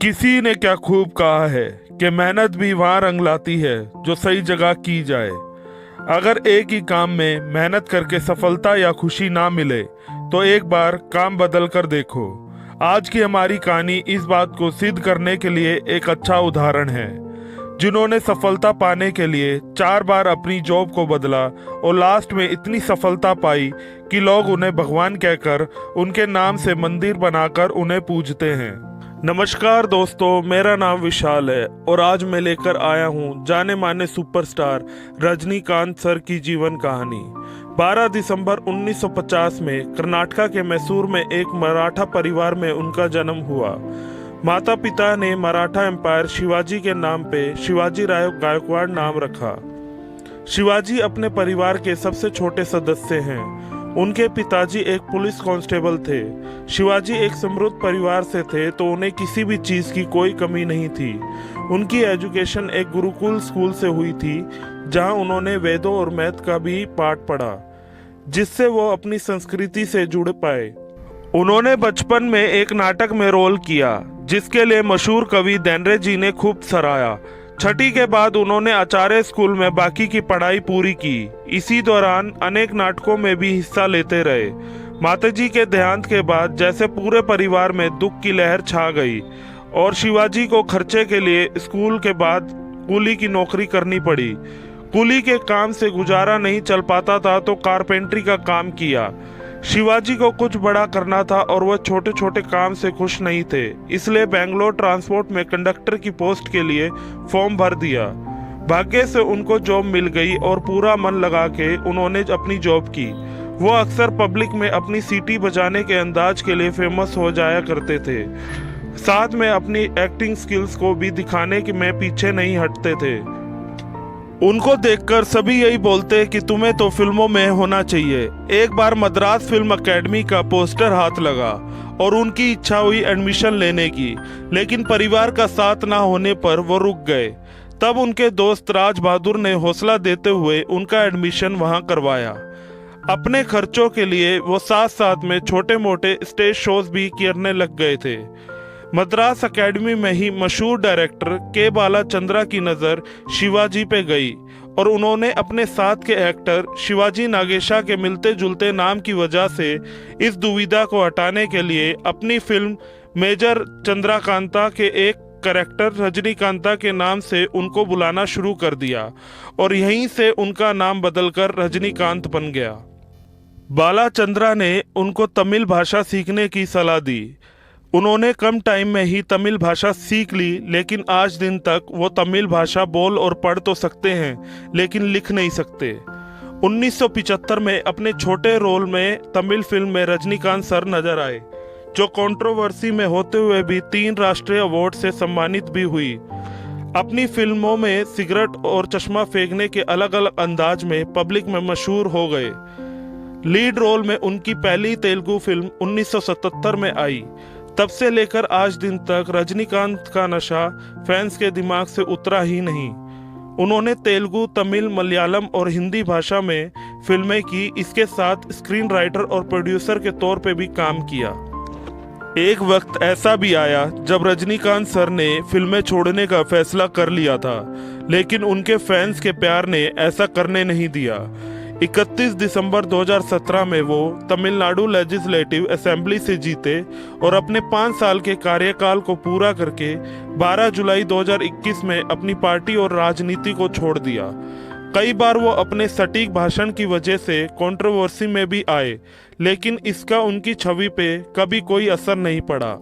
किसी ने क्या खूब कहा है कि मेहनत भी वहाँ रंग लाती है जो सही जगह की जाए। अगर एक ही काम में मेहनत करके सफलता या खुशी ना मिले तो एक बार काम बदल कर देखो। आज की हमारी कहानी इस बात को सिद्ध करने के लिए एक अच्छा उदाहरण है, जिन्होंने सफलता पाने के लिए 4 बार अपनी जॉब को बदला और लास्ट में इतनी सफलता पाई कि लोग उन्हें भगवान कहकर उनके नाम से मंदिर बनाकर उन्हें पूजते हैं। नमस्कार दोस्तों, मेरा नाम विशाल है और आज मैं लेकर आया हूँ जाने माने सुपरस्टार रजनीकांत सर की जीवन कहानी। 12 दिसंबर 1950 में कर्नाटक के मैसूर में एक मराठा परिवार में उनका जन्म हुआ। माता पिता ने मराठा एम्पायर शिवाजी के नाम पे शिवाजी राव गायकवाड़ नाम रखा। शिवाजी अपने परिवार के सबसे छोटे सदस्य हैं। उनके पिताजी एक पुलिस कांस्टेबल थे। शिवाजी एक समृद्ध परिवार से थे तो उन्हें किसी भी चीज़ की कोई कमी नहीं थी। उनकी एजुकेशन एक गुरुकुल स्कूल से हुई थी, जहां उन्होंने वेदों और मैथ का भी पाठ पढ़ा, जिससे वो अपनी संस्कृति से जुड़ पाए। उन्होंने बचपन में एक नाटक में रोल किया, जिसके लिए मशहूर कवि देनरे जी ने खूब सराहा। छठी के बाद उन्होंने आचार्य स्कूल में बाकी की पढ़ाई पूरी की। इसी दौरान अनेक नाटकों में भी हिस्सा लेते रहे। माताजी के देहांत के बाद जैसे पूरे परिवार में दुख की लहर छा गई और शिवाजी को खर्चे के लिए स्कूल के बाद कूली की नौकरी करनी पड़ी। कूली के काम से गुजारा नहीं चल पाता था तो कारपेंटरी का काम किया। शिवाजी को कुछ बड़ा करना था और वह छोटे छोटे काम से खुश नहीं थे, इसलिए बेंगलोर ट्रांसपोर्ट में कंडक्टर की पोस्ट के लिए फॉर्म भर दिया। भाग्य से उनको जॉब मिल गई और पूरा मन लगा के उन्होंने अपनी जॉब की। वो अक्सर पब्लिक में अपनी सीटी बजाने के अंदाज के लिए फेमस हो जाया करते थे। साथ में अपनी एक्टिंग स्किल्स को भी दिखाने के में पीछे नहीं हटते थे। उनको देखकर सभी यही बोलते कि तुम्हें तो फिल्मों में होना चाहिए। एक बार मद्रास फिल्म अकेडमी का पोस्टर हाथ लगा और उनकी इच्छा हुई एडमिशन लेने की, लेकिन परिवार का साथ ना होने पर वो रुक गए। तब उनके दोस्त राज बहादुर ने हौसला देते हुए उनका एडमिशन वहां करवाया। अपने खर्चों के लिए वो साथ साथ में छोटे मोटे स्टेज शोज भी करने लग गए थे। मद्रास एकेडमी में ही मशहूर डायरेक्टर के बालाचंद्रा की नज़र शिवाजी पे गई और उन्होंने अपने साथ के एक्टर शिवाजी नागेशा के मिलते जुलते नाम की वजह से इस दुविधा को हटाने के लिए अपनी फिल्म मेजर चंद्रकांता के एक कैरेक्टर रजनीकांता के नाम से उनको बुलाना शुरू कर दिया और यहीं से उनका नाम बदलकर रजनीकांत बन गया। बालाचंद्रा ने उनको तमिल भाषा सीखने की सलाह दी। उन्होंने कम टाइम में ही तमिल भाषा सीख ली, लेकिन आज दिन तक वो तमिल भाषा बोल और पढ़ तो सकते हैं लेकिन लिख नहीं सकते। 1975 में अपने छोटे रोल में तमिल फिल्म में रजनीकांत सर नजर आए, जो कंट्रोवर्सी में होते हुए भी 3 राष्ट्रीय अवार्ड से सम्मानित भी हुई। अपनी फिल्मों में सिगरेट और चश्मा फेंकने के अलग अलग अंदाज में पब्लिक में मशहूर हो गए। लीड रोल में उनकी पहली तेलुगु फिल्म 1977 में आई। तब से लेकर आज दिन तक रजनीकांत का नशा फैंस के दिमाग से उतरा ही नहीं। उन्होंने तेलुगु, तमिल, मलयालम और हिंदी भाषा में फिल्में की। इसके साथ स्क्रीन राइटर और प्रोड्यूसर के तौर पे भी काम किया। एक वक्त ऐसा भी आया जब रजनीकांत सर ने फिल्में छोड़ने का फैसला कर लिया था, लेकिन उनके फैंस के प्यार ने ऐसा करने नहीं दिया। 31 दिसंबर 2017 में वो तमिलनाडु लेजिस्लेटिव असेंबली से जीते और अपने 5 साल के कार्यकाल को पूरा करके 12 जुलाई 2021 में अपनी पार्टी और राजनीति को छोड़ दिया। कई बार वो अपने सटीक भाषण की वजह से कंट्रोवर्सी में भी आए, लेकिन इसका उनकी छवि पे कभी कोई असर नहीं पड़ा।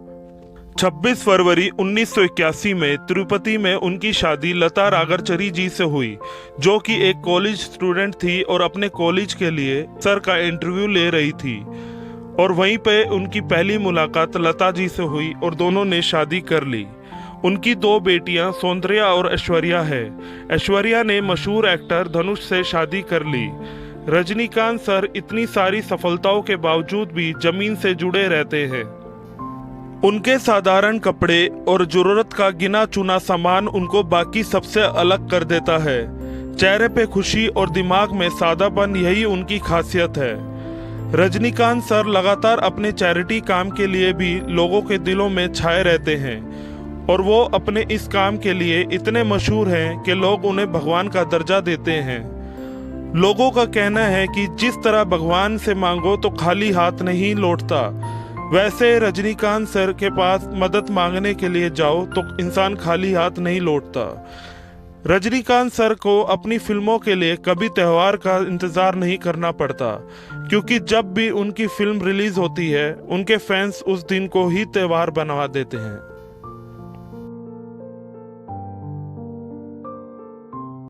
26 फरवरी 1981 में तिरुपति में उनकी शादी लता राघरचरी जी से हुई, जो कि एक कॉलेज स्टूडेंट थी और अपने कॉलेज के लिए सर का इंटरव्यू ले रही थी। और वहीं पे उनकी पहली मुलाकात लता जी से हुई और दोनों ने शादी कर ली। उनकी 2 बेटियां सौंदर्या और ऐश्वर्या है। ऐश्वर्या ने मशहूर एक्टर धनुष से शादी कर ली। रजनीकांत सर इतनी सारी सफलताओं के बावजूद भी जमीन से जुड़े रहते हैं। उनके साधारण कपड़े और जरूरत का गिना चुना सामान उनको बाकी सबसे अलग कर देता है। चेहरे पे खुशी और दिमाग में सादापन, यही उनकी खासियत है। रजनीकांत सर लगातार अपने चैरिटी काम के लिए भी लोगों के दिलों में छाए रहते हैं। और वो अपने इस काम के लिए इतने मशहूर हैं कि लोग उन्हें भगवान का दर्जा देते हैं। लोगों का कहना है कि जिस तरह भगवान से मांगो तो खाली हाथ नहीं लौटता, वैसे रजनीकांत सर के पास मदद मांगने के लिए जाओ तो इंसान खाली हाथ नहीं लौटता। रजनीकांत सर को अपनी फिल्मों के लिए कभी त्योहार का इंतज़ार नहीं करना पड़ता, क्योंकि जब भी उनकी फिल्म रिलीज होती है उनके फैंस उस दिन को ही त्योहार बनवा देते हैं।